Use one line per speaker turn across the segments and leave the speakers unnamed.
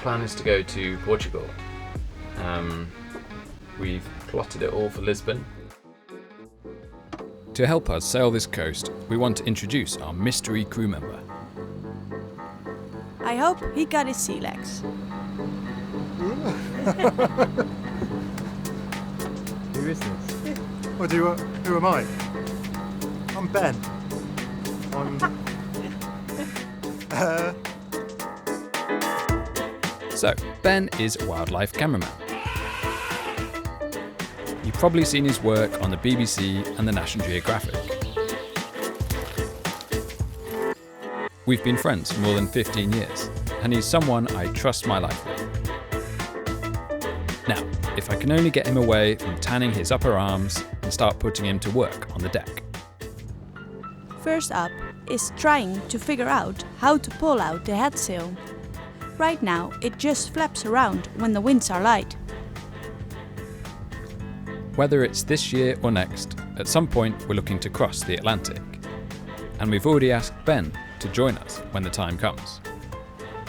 plan is to go to Portugal. We've plotted it all for Lisbon.
To help us sail this coast, we want to introduce our mystery crew member.
I hope he got his sea legs.
Who is this?
Who am I? I'm Ben.
So, Ben is a wildlife cameraman. You've probably seen his work on the BBC and the National Geographic. We've been friends for more than 15 years, and he's someone I trust my life with. Now, if I can only get him away from tanning his upper arms and start putting him to work on the deck.
First up is trying to figure out how to pull out the head sail. Right now it just flaps around when the winds are light.
Whether it's this year or next, at some point we're looking to cross the Atlantic. And we've already asked Ben to join us when the time comes.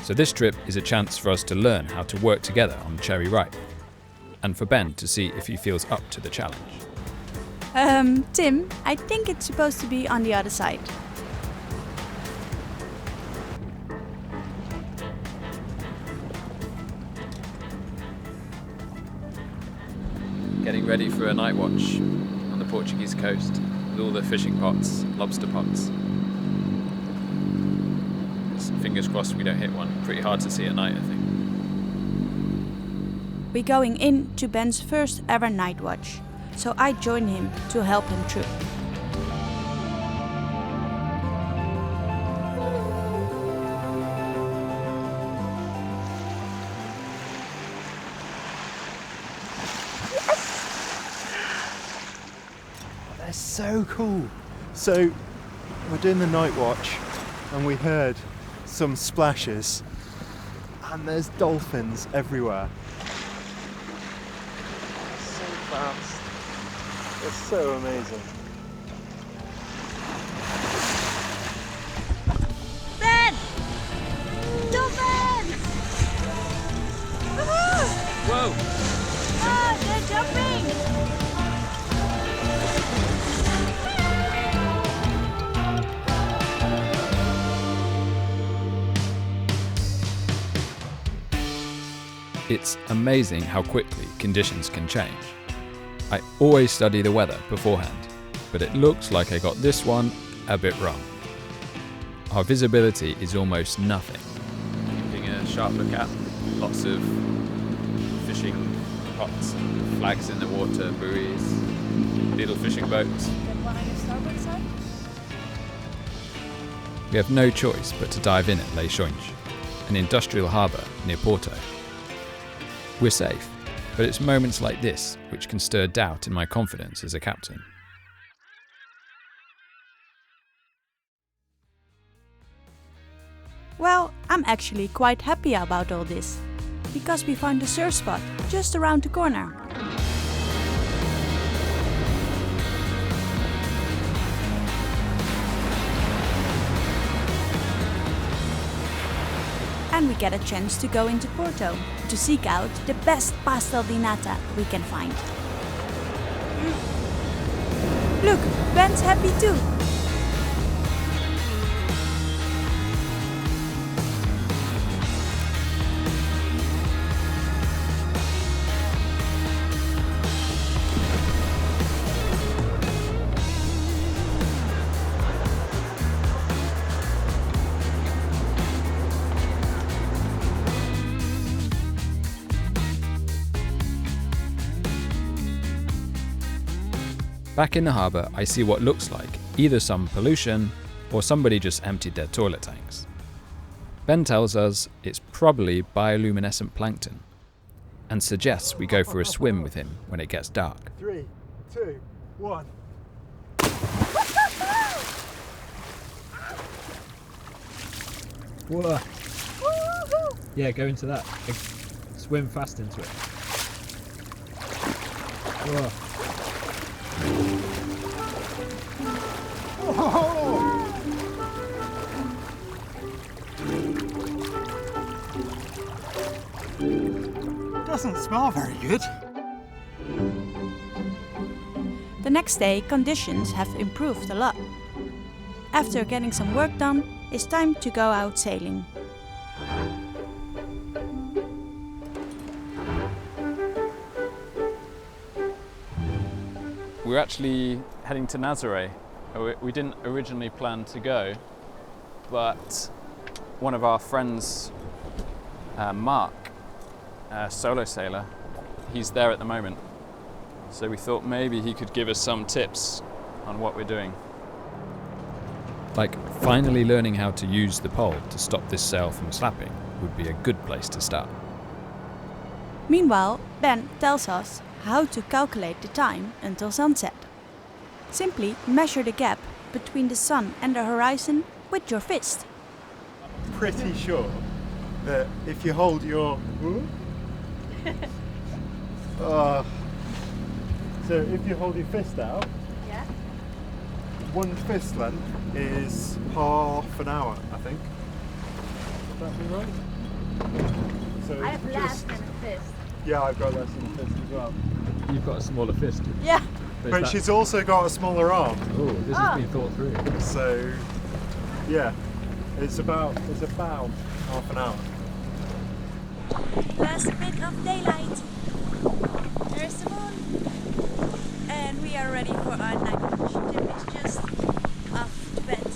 So this trip is a chance for us to learn how to work together on Cherry Ripe, and for Ben to see if he feels up to the challenge.
Tim, I think it's supposed to be on the other side.
Getting ready for a night watch on the Portuguese coast with all the fishing pots, lobster pots. Fingers crossed we don't hit one. Pretty hard to see at night, I think.
We're going in to Ben's first ever night watch, so I join him to help him through.
They're so cool. So we're doing the night watch and we heard some splashes and there's dolphins everywhere. So fast. It's so amazing.
Ben! Dolphins! Woohoo!
Whoa!
Oh, they're jumping!
It's amazing how quickly conditions can change. I always study the weather beforehand, but it looks like I got this one a bit wrong. Our visibility is almost nothing. Keeping a sharp lookout, lots of fishing pots, flags in the water, buoys, little fishing boats.
That one on your starboard side?
We have no choice but to dive in at Leixões, an industrial harbour near Porto. We're safe, but it's moments like this which can stir doubt in my confidence as a captain.
Well, I'm actually quite happy about all this, because we found a surf spot just around the corner. And we get a chance to go into Porto to seek out the best pastel di nata we can find. Look, Ben's happy too.
Back in the harbour, I see what looks like either some pollution or somebody just emptied their toilet tanks. Ben tells us it's probably bioluminescent plankton and suggests we go for a swim with him when it gets dark.
3, 2, 1.
Whoa. Yeah, go into that. Swim fast into it. Whoa.
Doesn't smell very good.
The next day, conditions have improved a lot. After getting some work done, it's time to go out sailing.
We're actually heading to Nazaré. We didn't originally plan to go, but one of our friends, Mark, a solo sailor, he's there at the moment. So we thought maybe he could give us some tips on what we're doing. Like finally learning how to use the pole to stop this sail from slapping would be a good place to start.
Meanwhile, Ben tells us how to calculate the time until sunset. Simply measure the gap between the sun and the horizon with your fist.
Pretty sure that if you hold your so if you hold your fist out,
Yeah.
one fist length is half an hour, I think. Would that be right? So if you just-
than a fist.
Yeah, I've got less than a fist as well.
You've got a smaller fist.
Yeah.
But she's also got a smaller arm.
Oh, this has been thought through.
So yeah, it's about half an hour.
Last bit of daylight. There's the moon. And we are ready for our night watch. Tim is just off to bed.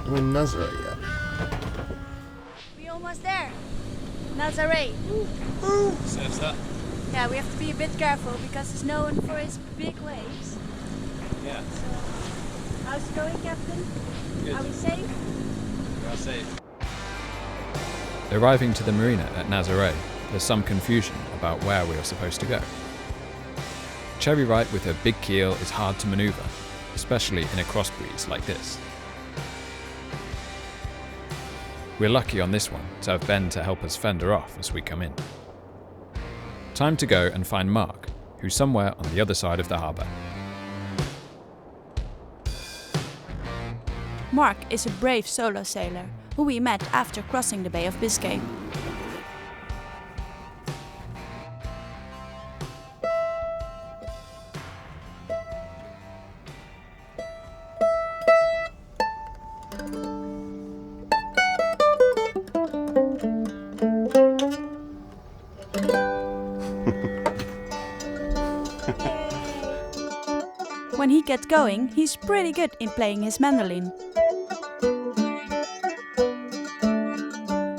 We're in Nazaré yet?
We almost there. Nazaré.
Says that?
Yeah, we have to be a bit careful because it's known for its big waves.
Yeah.
So, how's it going, Captain?
Good.
Are we safe?
We are safe. Arriving to the marina at Nazaré, there's some confusion about where we are supposed to go. Cherry Right with her big keel is hard to manoeuvre, especially in a cross breeze like this. We're lucky on this one to have Ben to help us fend her off as we come in. Time to go and find Mark, who's somewhere on the other side of the harbour.
Mark is a brave solo sailor who we met after crossing the Bay of Biscay. When he gets going, he's pretty good in playing his mandolin.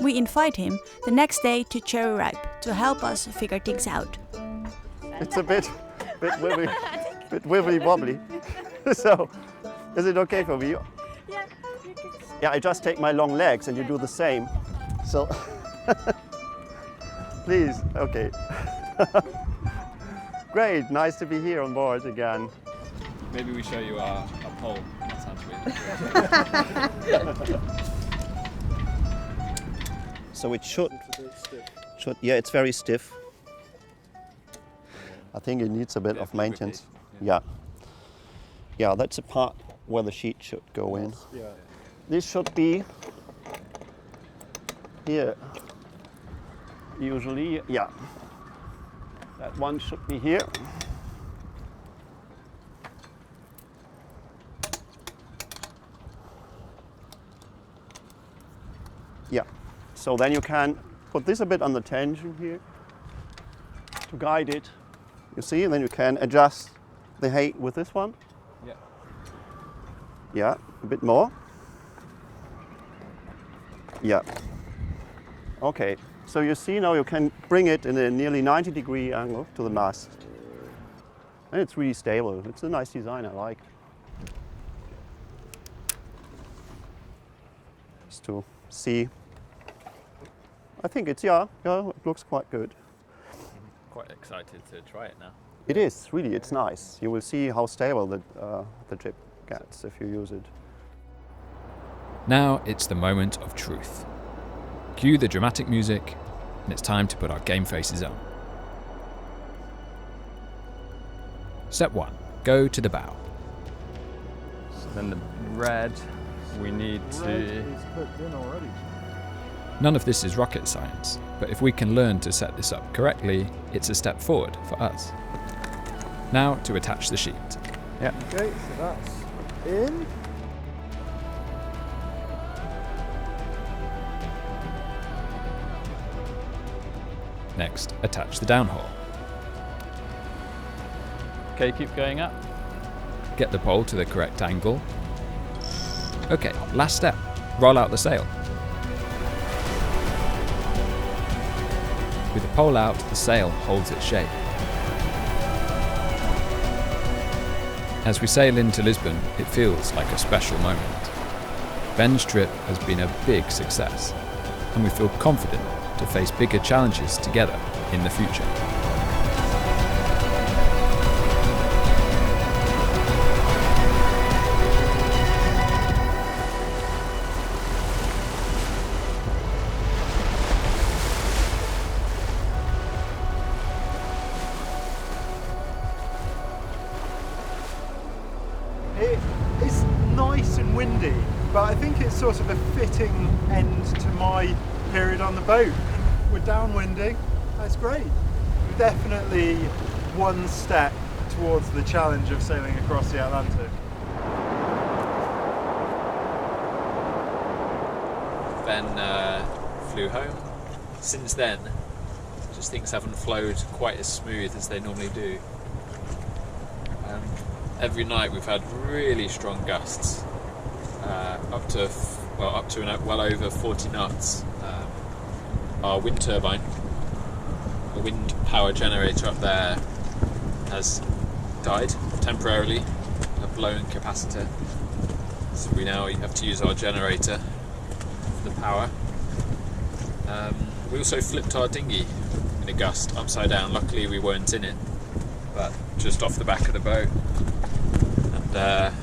We invite him the next day to Cherry Ripe to help us figure things out.
It's a bit wibbly wobbly. So, is it okay for me?
Yeah,
Yeah, I just take my long legs and you do the same. So, please, okay. Great, nice to be here on board again.
Maybe we show you our pole. That sounds weird.
So it should, yeah, it's very stiff. I think it needs a bit of maintenance. Yeah. Yeah, that's the part where the sheet should go in.
Yeah.
This should be here. Usually, yeah. That one should be here. Yeah. So then you can put this a bit on the tension here to guide it. You see, and then you can adjust the height with this one.
Yeah.
Yeah, a bit more. Yeah. Okay, so you see now you can bring it in a nearly 90-degree angle to the mast. And it's really stable. It's a nice design, I like. Just to see. I think it's, yeah, it looks quite good.
Quite excited to try it now.
It is, really, it's nice. You will see how stable the jib gets if you use it.
Now it's the moment of truth. Cue the dramatic music, and it's time to put our game faces on. Step 1. Go to the bow.
So then the red, we need
Red
to...
is hooked in already.
None of this is rocket science, but if we can learn to set this up correctly, it's a step forward for us. Now to attach the sheet.
Yeah.
Okay, so that's in.
Next, attach the downhaul.
Okay, keep going up.
Get the pole to the correct angle. Okay, last step. Roll out the sail. With the pole out, the sail holds its shape. As we sail into Lisbon, it feels like a special moment. Ben's trip has been a big success, and we feel confident to face bigger challenges together in the future.
It is nice and windy, but I think it's sort of a fitting end to my period on the boat. We're downwinding, that's great. We're definitely one step towards the challenge of sailing across the Atlantic.
Ben flew home. Since then, just things haven't flowed quite as smooth as they normally do. Every night we've had really strong gusts, up to and well over 40 knots. Our wind turbine, the wind power generator up there, has died temporarily, a blown capacitor. So we now have to use our generator for the power. We also flipped our dinghy in a gust upside down. Luckily we weren't in it, but just off the back of the boat. And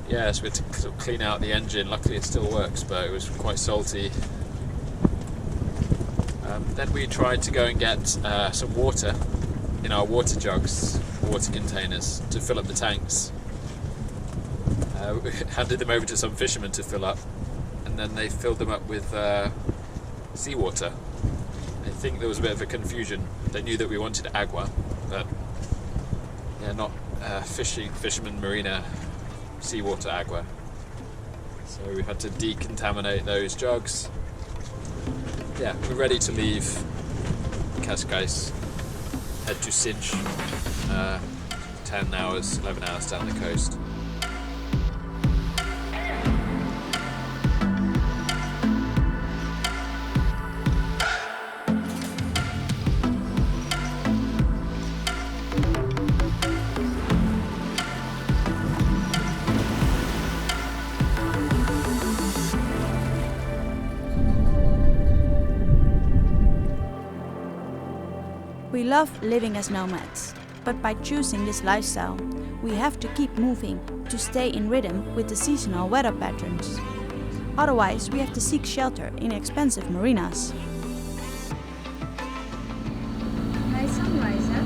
yeah, so we had to sort of clean out the engine. Luckily it still works, but it was quite salty. Then we tried to go and get some water in our water jugs, water containers, to fill up the tanks. We handed them over to some fishermen to fill up, and then they filled them up with seawater. I think there was a bit of a confusion. They knew that we wanted agua, but yeah, not fisherman marina seawater agua. So we had to decontaminate those jugs. Yeah, we're ready to leave Cascais, head to Cinch, 10 hours, 11 hours down the coast.
We love living as nomads, but by choosing this lifestyle, we have to keep moving to stay in rhythm with the seasonal weather patterns. Otherwise, we have to seek shelter in expensive marinas.
Nice sunrise, huh?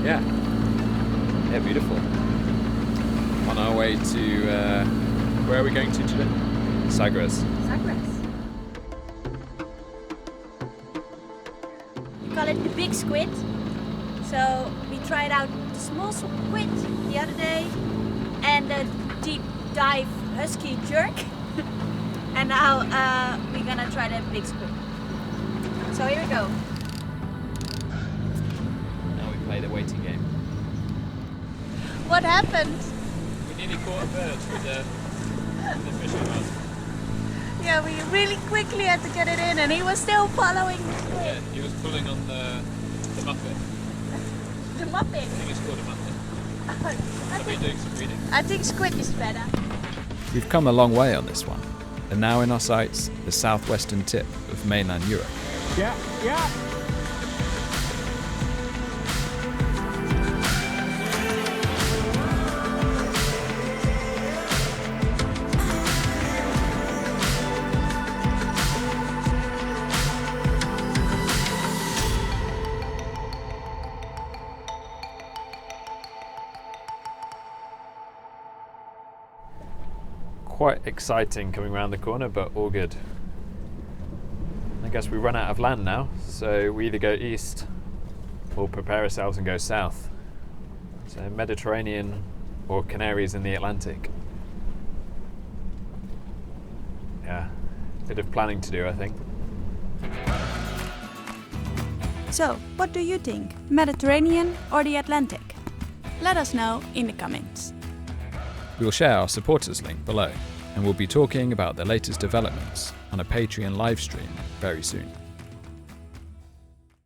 Yeah. Yeah, beautiful. On our way to, where are we going to today? Sagres.
Sagres. We call it the big squid. So we tried out the small squid the other day and the deep dive husky jerk. And now we're gonna try the big squid. So here we go.
Now we play the waiting game.
What happened?
We nearly caught a bird with the fishing rod.
Yeah, we really quickly had to get it in and he was still following the squid.
Yeah, he was pulling on the muppet.
The muppet.
I think it's called a muppet.
I
So we're doing some reading.
think squid is better.
We've come a long way on this one, and now in our sights, the southwestern tip of mainland Europe.
Yeah, yeah.
quite exciting coming around the corner, but all good. I guess we run out of land now, so we either go east or prepare ourselves and go south. So Mediterranean or Canaries in the Atlantic. Yeah, bit of planning to do, I think.
So, what do you think? Mediterranean or the Atlantic? Let us know in the comments.
We'll share our supporters link below, and we'll be talking about the latest developments on a Patreon live stream very soon.